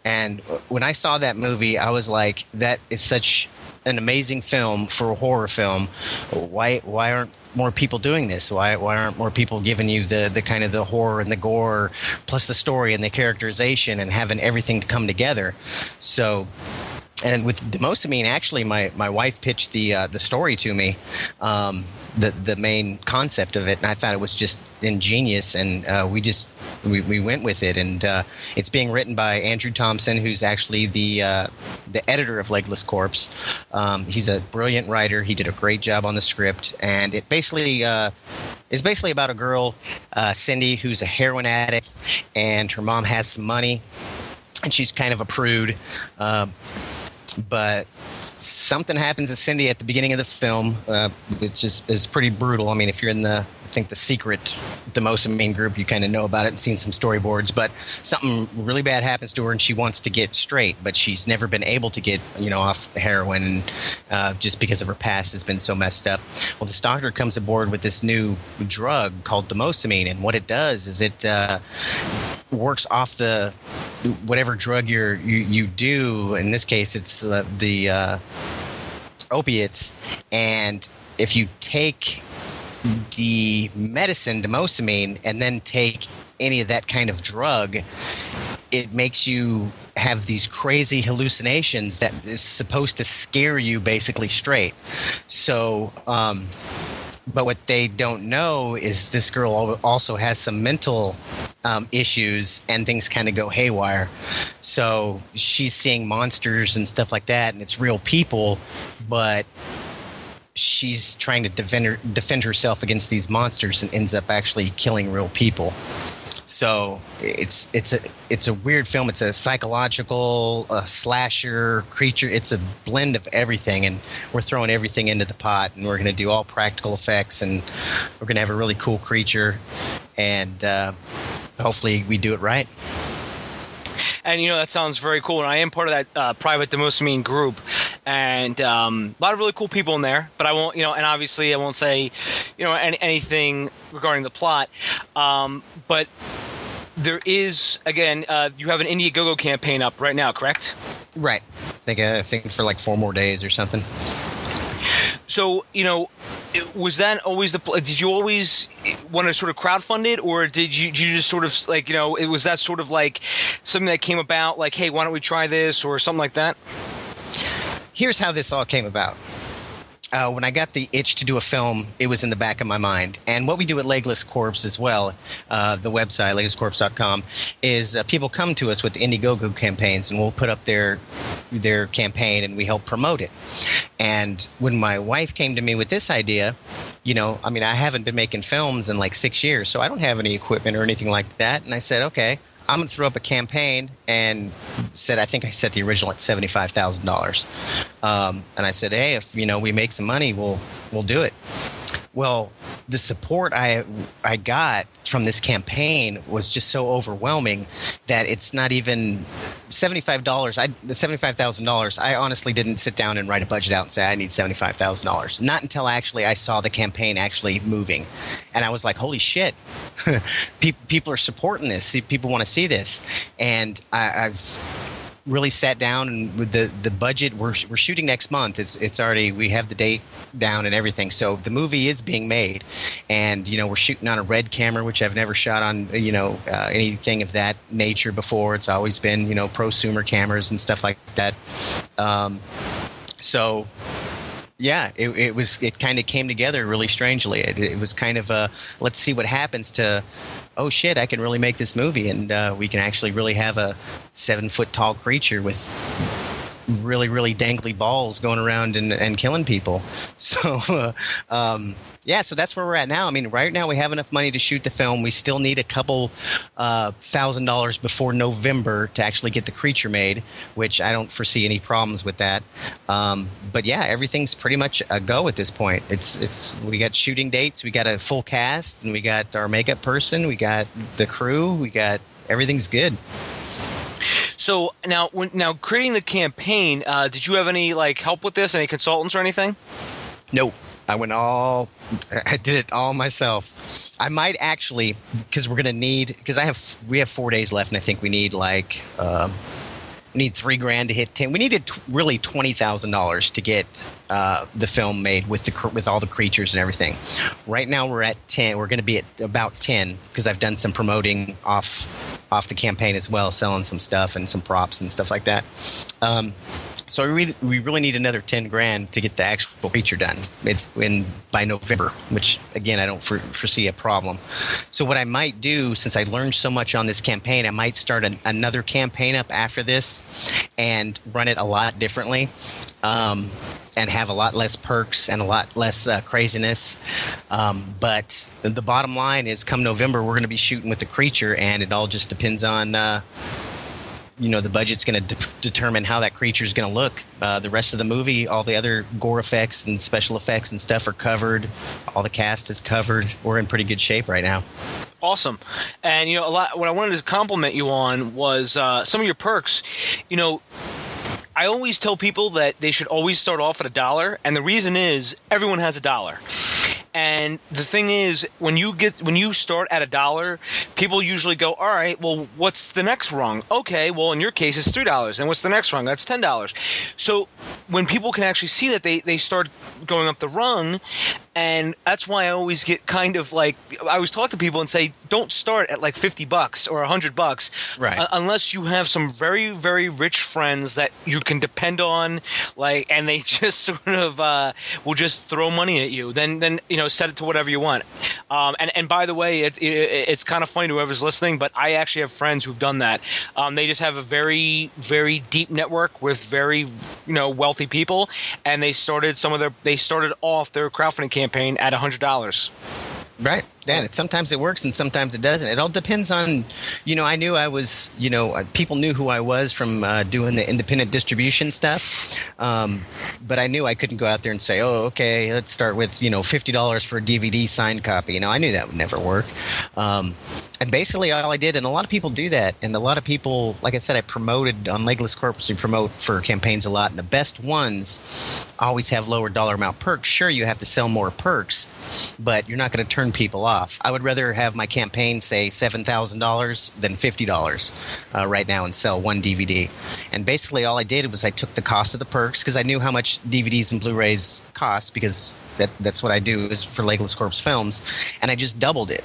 And when I saw that movie, I was like, that is such an amazing film for a horror film. Why aren't more people doing this? Why aren't more people giving you the kind of the horror and the gore, plus the story and the characterization, and having everything to come together? So, and with Demosamine, actually, my wife pitched the story to me, the main concept of it, and I thought it was just ingenious, and we went with it. And it's being written by Andrew Thompson, who's actually the editor of Legless Corpse. He's a brilliant writer. He did a great job on the script, and it basically is basically about a girl, Cindy, who's a heroin addict, and her mom has some money, and she's kind of a prude. But something happens to Cindy at the beginning of the film, which is pretty brutal. I mean, if you're in the secret Demosamine group, you kind of know about it and seen some storyboards. But something really bad happens to her, and she wants to get straight, but she's never been able to get off the heroin, and just because of her past has been so messed up. Well, this doctor comes aboard with this new drug called Demosamine, and what it does is it works off the whatever drug you do. In this case, it's the opiates, and if you take the medicine Demosamine and then take any of that kind of drug, it makes you have these crazy hallucinations that is supposed to scare you basically straight. So but what they don't know is this girl also has some mental issues, and things kind of go haywire. So she's seeing monsters and stuff like that, and it's real people, but she's trying to defend herself against these monsters and ends up actually killing real people. So it's a weird film. It's a psychological slasher creature. It's a blend of everything, and we're throwing everything into the pot, and we're going to do all practical effects, and we're going to have a really cool creature, and hopefully we do it right. And, that sounds very cool. And I am part of that private Demosamine group. And a lot of really cool people in there. But I won't, and obviously I won't say, anything regarding the plot. But there is, again, you have an Indiegogo campaign up right now, correct? Right. I think for like 4 more days or something. So, was that always did you always want to sort of crowdfund it, or did you just sort of like, was that sort of like something that came about, like, hey, why don't we try this, or something like that? Here's how this all came about. When I got the itch to do a film, it was in the back of my mind. And what we do at Legless Corpse as well, the website, leglesscorpse.com, is people come to us with Indiegogo campaigns, and we'll put up their campaign, and we help promote it. And when my wife came to me with this idea, I haven't been making films in like 6 years, so I don't have any equipment or anything like that. And I said, okay, I'm going to throw up a campaign, and I think I set the original at $75,000. And I said, hey, if, we make some money, we'll do it. Well, the support I got from this campaign was just so overwhelming that it's not even $75. The $75,000. I honestly didn't sit down and write a budget out and say I need $75,000. Not until I saw the campaign actually moving, and I was like, holy shit, people are supporting this. People want to see this, and I've really sat down, and with the budget, we're shooting next month. It's already, we have the date down and everything. So the movie is being made, and we're shooting on a red camera, which I've never shot on anything of that nature before. It's always been prosumer cameras and stuff like that. So yeah, it kind of came together really strangely. It was kind of a let's see what happens to, oh shit, I can really make this movie, and we can actually really have a 7-foot tall creature with really, really dangly balls going around and killing people. So so that's where we're at now. I mean, right now we have enough money to shoot the film. We still need a couple $1,000 before November to actually get the creature made, which I don't foresee any problems with that. But yeah, everything's pretty much a go at this point. We got shooting dates, we got a full cast, and we got our makeup person, we got the crew, everything's good. So now creating the campaign, did you have any help with this? Any consultants or anything? No, I did it all myself. I might actually, because we have 4 days left, and I think we need We need $3,000 to hit 10. We needed really $20,000 to get the film made with all the creatures and everything. Right now we're at 10. We're going to be at about 10 because I've done some promoting off the campaign as well, selling some stuff and some props and stuff like that. So we really need another $10,000 to get the actual creature done by November, which again I don't foresee a problem. So what I might do, since I learned so much on this campaign, I might start another campaign up after this and run it a lot differently, and have a lot less perks and a lot less craziness. But the bottom line is, come November, we're going to be shooting with the creature, and it all just depends on. The budget's going to determine how that creature is going to look. The rest of the movie, all the other gore effects and special effects and stuff are covered. All the cast is covered. We're in pretty good shape right now. Awesome. And, what I wanted to compliment you on was some of your perks. I always tell people that they should always start off at $1, and the reason is everyone has $1. And the thing is, when you start at $1, people usually go, all right, well, what's the next rung? Okay, well, in your case, it's $3. And what's the next rung? That's $10. So when people can actually see that, they start going up the rung. And that's why I always get kind of like, I always talk to people and say, don't start at like $50 or $100, right? Unless you have some very, very rich friends that you can depend on, and they just sort of will just throw money at you. Then set it to whatever you want. And by the way, it's kind of funny to whoever's listening, but I actually have friends who've done that. They just have a very, very deep network with very wealthy people, and they started off their crowdfunding campaign at $100. Right. Yeah, sometimes it works and sometimes it doesn't. It all depends on, I knew I was, people knew who I was from doing the independent distribution stuff. But I knew I couldn't go out there and say, oh, okay, let's start with, $50 for a DVD signed copy. I knew that would never work. And basically all I did, and a lot of people do that, and a lot of people, like I said, I promoted on Legless Corpus, we promote for campaigns a lot, and the best ones always have lower dollar amount perks. Sure, you have to sell more perks, but you're not going to turn people off. I would rather have my campaign say $7,000 than $50 right now and sell one DVD. And basically all I did was I took the cost of the perks, because I knew how much DVDs and Blu-rays cost, because that's what I do is for Legless Corpse Films, and I just doubled it.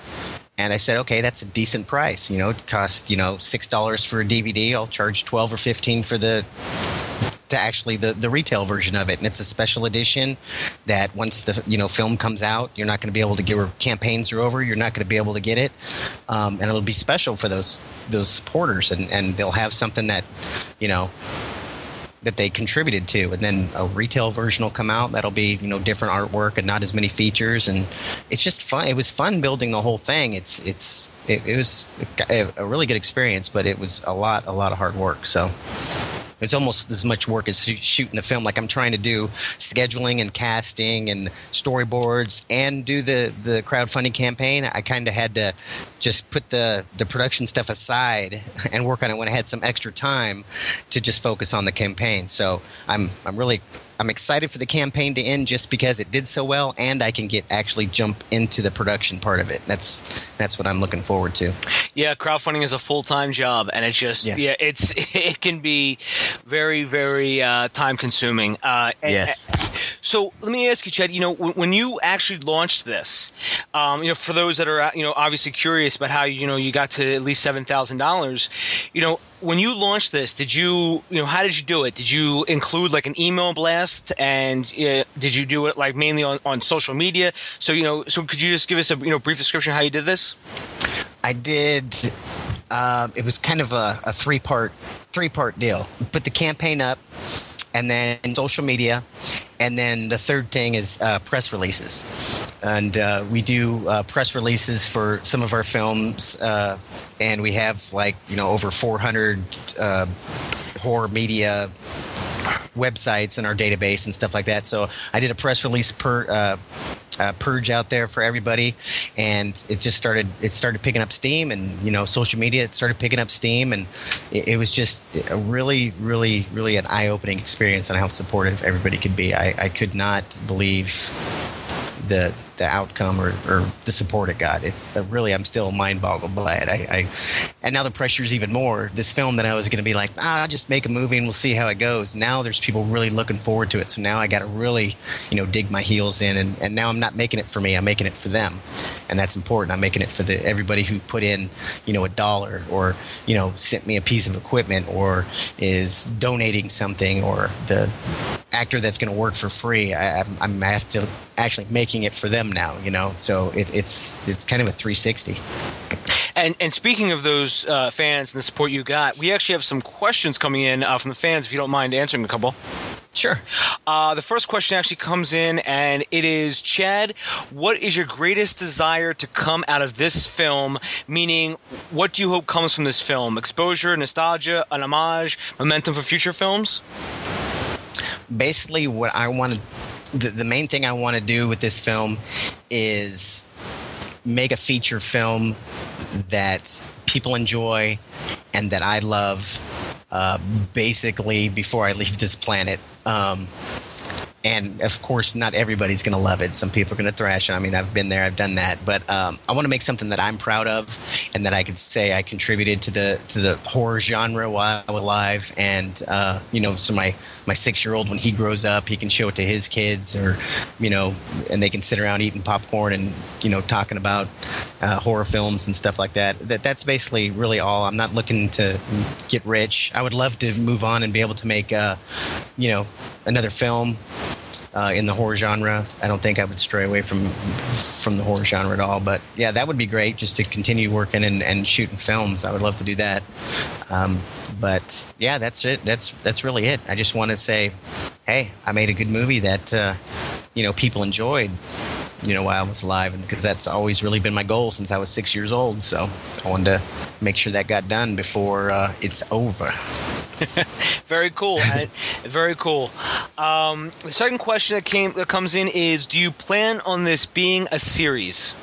And I said, okay, that's a decent price. It costs, $6 for a DVD. I'll charge $12 or $15 for the retail version of it. And it's a special edition that once the film comes out, you're not going to be able to get, or campaigns are over, you're not going to be able to get it. And it'll be special for those supporters, and they'll have something that, that they contributed to. And then a retail version will come out that'll be different artwork and not as many features, and it's just fun. It was fun building the whole thing. It was a really good experience, but it was a lot of hard work. So it's almost as much work as shooting the film. Like, I'm trying to do scheduling and casting and storyboards and do the crowdfunding campaign. I kind of had to just put the production stuff aside and work on it when I had some extra time to just focus on the campaign. So I'm excited for the campaign to end just because it did so well, and I can actually jump into the production part of it. That's what I'm looking forward to. Yeah, crowdfunding is a full-time job, and it's just it can be very, very time consuming. Yes. So let me ask you, Chad. When you actually launched this, for those that are obviously curious about how you got to at least $7,000, when you launched this, did you how did you do it? Did you include like an email blast, and did you do it like mainly on social media? So so could you just give us a brief description of how you did this? I did. It was kind of a three-part deal. Put the campaign up, and then social media, and then the third thing is press releases. And we do press releases for some of our films, and we have over 400 horror media websites in our database and stuff like that. So I did a press release purge out there for everybody, and it started picking up steam, and social media, it started picking up steam, and it was just a really, really, really an eye-opening experience on how supportive everybody could be. I could not believe the outcome or the support it got. It's really, I'm still mind boggled by it. And now the pressure's even more. This film that I was going to be like, I'll just make a movie and we'll see how it goes. Now there's people really looking forward to it. So now I got to really, dig my heels in. And now I'm not making it for me. I'm making it for them. And that's important. I'm making it for everybody who put in, $1 or, sent me a piece of equipment or is donating something, or the actor that's going to work for free. I'm actually making it for them now, so it's kind of a 360. And speaking of those fans and the support you got, we actually have some questions coming in from the fans, if you don't mind answering a couple. Sure. The first question actually comes in, and it is, Chad, what is your greatest desire to come out of this film? Meaning, what do you hope comes from this film? Exposure, nostalgia, an homage, momentum for future films? Basically, what I want to, the main thing I want to do with this film is make a feature film that people enjoy and that I love, basically before I leave this planet. And of course, not everybody's going to love it. Some people are going to thrash it. I mean, I've been there, I've done that. But I want to make something that I'm proud of, and that I could say I contributed to the horror genre while I was alive. And so my 6-year-old, when he grows up, he can show it to his kids, or and they can sit around eating popcorn and talking about horror films and stuff like that. That's basically really all. I'm not looking to get rich. I would love to move on and be able to make another film in the horror genre. I don't think I would stray away from the horror genre at all. But yeah, that would be great, just to continue working and shooting films. I would love to do that. But yeah, that's it. That's really it. I just want to say, hey, I made a good movie that people enjoyed while I was alive, and because that's always really been my goal since I was 6 years old. So I wanted to make sure that got done before it's over. Very cool. Very cool. The second question that comes in is, do you plan on this being a series?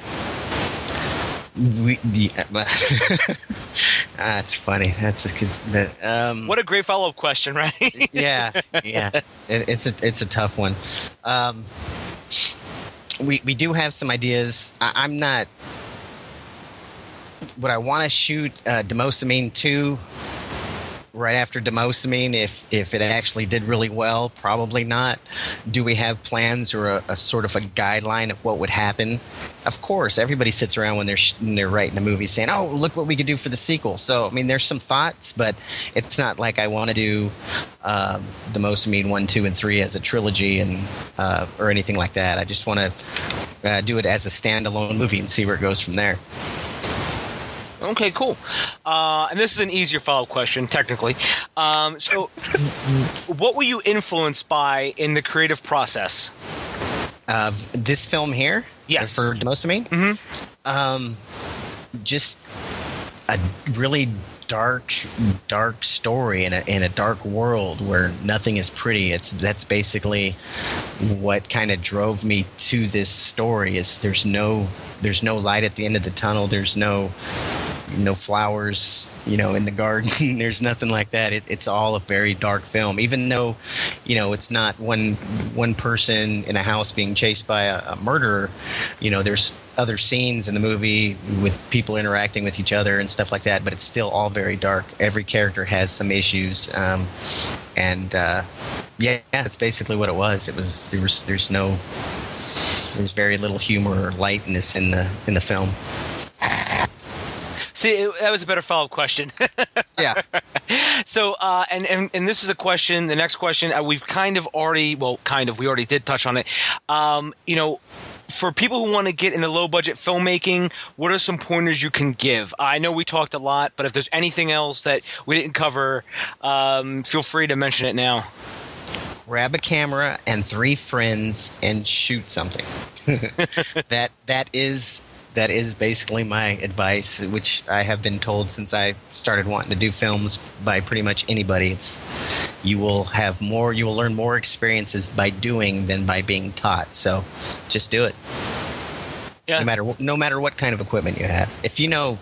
That's funny. That's a good. What a great follow-up question, right? Yeah. It's a tough one. We do have some ideas. I'm not. Would I want to shoot Demosamine 2 right after Demosamine if it actually did really well? Probably not. Do we have plans or a sort of a guideline of what would happen? Of course, everybody sits around when they're writing a movie saying, "Oh, look what we could do for the sequel." So, I mean, there's some thoughts, but it's not like I want to do Demosamine 1, 2, and 3 as a trilogy and or anything like that. I just want to do it as a standalone movie and see where it goes from there. Okay, cool. And this is an easier follow-up question, technically. So, what were you influenced by in the creative process? Of this film here? Yes. For Demosamine? Mm-hmm. Just a really dark story in a dark world where nothing is pretty. That's basically what kind of drove me to this story. Is there's no light at the end of the tunnel. There's no flowers, in the garden. There's nothing like that. It's all a very dark film, even though, it's not one person in a house being chased by a murderer. There's other scenes in the movie with people interacting with each other and stuff like that, but it's still all very dark. Every character has some issues. It's basically what it was. There's very little humor or lightness in the film. See, that was a better follow-up question. Yeah. So, and this is a question. The next question we've we already did touch on it. For people who want to get into low-budget filmmaking, what are some pointers you can give? I know we talked a lot, but if there's anything else that we didn't cover, feel free to mention it now. Grab a camera and 3 friends and shoot something. That is basically my advice, which I have been told since I started wanting to do films by pretty much anybody. You will learn more experiences by doing than by being taught. So just do it. Yeah. No matter what kind of equipment you have. If you know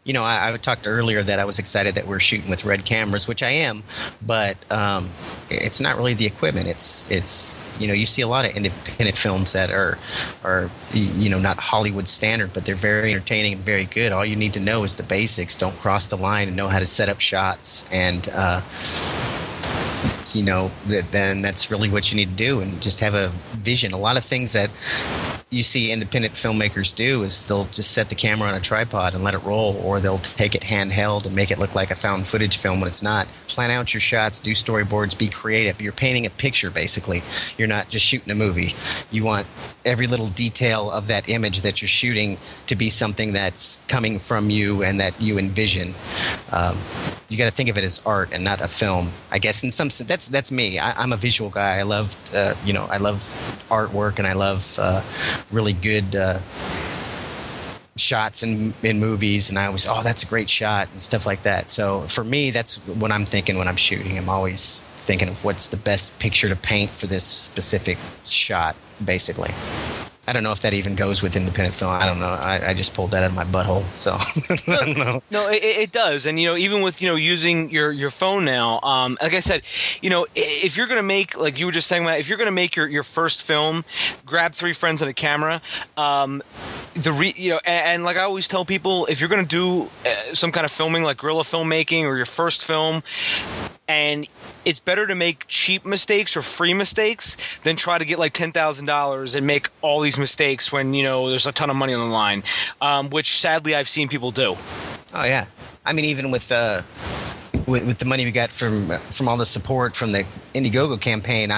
I talked earlier that I was excited that we're shooting with Red cameras, which I am, but it's not really the equipment. It's you see a lot of independent films that are not Hollywood standard, but they're very entertaining and very good. All you need to know is the basics. Don't cross the line, and know how to set up shots, and then that's really what you need to do, and just have a vision. A lot of things that you see independent filmmakers do is they'll just set the camera on a tripod and let it roll, or they'll take it handheld and make it look like a found footage film when it's not. Plan out your shots, do storyboards, be creative. You're painting a picture, basically. You're not just shooting a movie. You want every little detail of that image that you're shooting to be something that's coming from you and that you envision. You got to think of it as art and not a film. I guess in some sense, that's me. I'm a visual guy. I love artwork, and I love really good shots in movies, and I always, that's a great shot and stuff like that. So for me, that's what I'm thinking when I'm shooting. I'm always thinking of what's the best picture to paint for this specific shot, basically. I don't know if that even goes with independent film. I don't know. I just pulled that out of my butthole. So I don't know. No, it does. And, even with, using your phone now, like I said, if you're going to make, like you were just saying, if you're going to make your first film, grab 3 friends and a camera. And like I always tell people, if you're going to do some kind of filming, like guerrilla filmmaking or your first film, and it's better to make cheap mistakes or free mistakes than try to get like $10,000 and make all these mistakes when, there's a ton of money on the line, which sadly I've seen people do. Oh, yeah. I mean, even with the money we got from all the support from the Indiegogo campaign,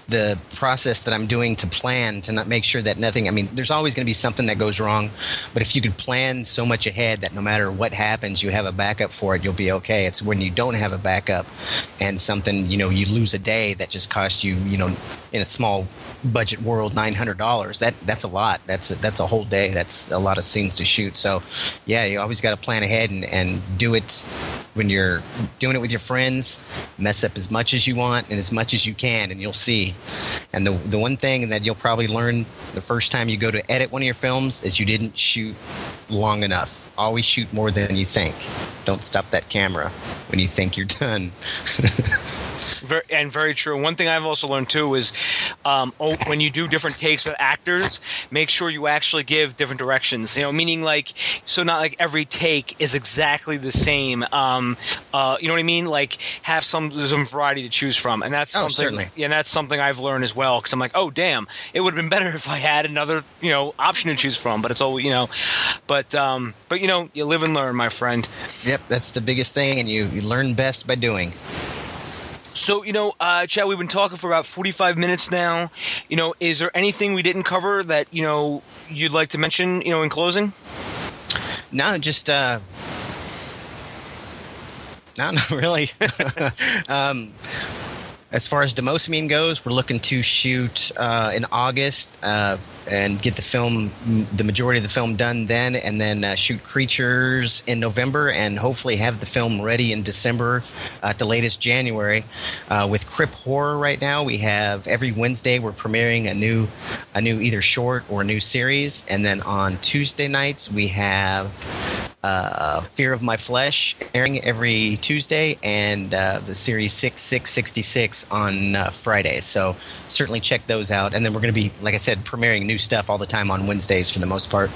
the process that I'm doing to plan to not make sure that nothing. I mean, there's always going to be something that goes wrong, but if you could plan so much ahead that no matter what happens, you have a backup for it, you'll be okay. It's when you don't have a backup and something, you lose a day that just cost you, in a small budget world, $900. That's a lot. That's a whole day. That's a lot of scenes to shoot. So, yeah, you always got to plan ahead and do it when you're doing it with your friends. Mess up as much as you want and as much as you can, and you'll see. And the one thing that you'll probably learn the first time you go to edit one of your films is you didn't shoot long enough. Always shoot more than you think. Don't stop that camera when you think you're done. Very true. One thing I've also learned too is when you do different takes with actors, make sure you actually give different directions. Meaning so not like every take is exactly the same. You know what I mean? Like have some variety to choose from, and that's something. Certainly. Yeah, and that's something I've learned as well. Because I'm like, oh damn, it would have been better if I had another option to choose from. But it's all but you live and learn, my friend. Yep, that's the biggest thing, and you learn best by doing. So, Chad, we've been talking for about 45 minutes now. Is there anything we didn't cover that, you'd like to mention, in closing? No, just, no, not really. As far as Demosamine goes, we're looking to shoot in August and get the majority of the film done then, and then shoot Creatures in November, and hopefully have the film ready in December, at the latest January. With Crypt Horror right now, we have every Wednesday we're premiering a new either short or a new series, and then on Tuesday nights we have Fear of My Flesh airing every Tuesday, and the series 6666 on Fridays. So certainly check those out. And then we're going to be, like I said, premiering new stuff all the time on Wednesdays for the most part.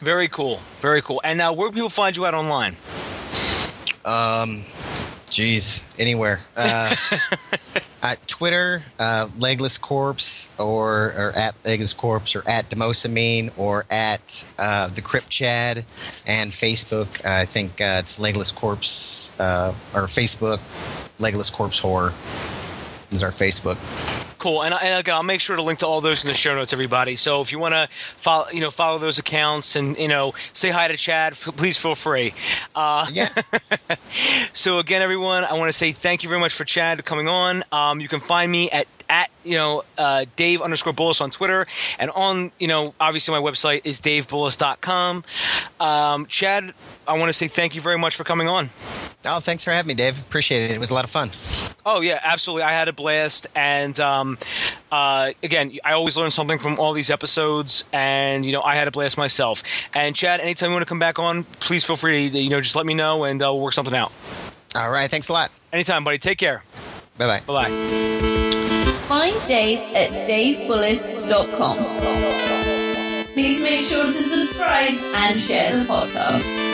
Very cool. Very cool. And now, where can people find you out online? Anywhere. At Twitter, Legless Corpse, or at Legless Corpse, or at Demosamine, or at the Crypt Chad, and Facebook. I think it's Legless Corpse, or Facebook, Legless Corpse Horror is our Facebook. Cool, and again, I'll make sure to link to all those in the show notes, everybody. So if you want to follow those accounts and say hi to Chad, please feel free. Yeah. So again, everyone, I want to say thank you very much for Chad coming on. You can find me at Dave_Bullis on Twitter, and on, obviously my website is davebullis.com. Chad, I want to say thank you very much for coming on. Oh, thanks for having me, Dave. Appreciate it. It was a lot of fun. Oh, yeah, absolutely. I had a blast. And again, I always learn something from all these episodes. And, I had a blast myself. And Chad, anytime you want to come back on, please feel free to, just let me know and we'll work something out. All right. Thanks a lot. Anytime, buddy. Take care. Bye-bye. Bye-bye. Find Dave at davebullis.com. Please make sure to subscribe and share the podcast.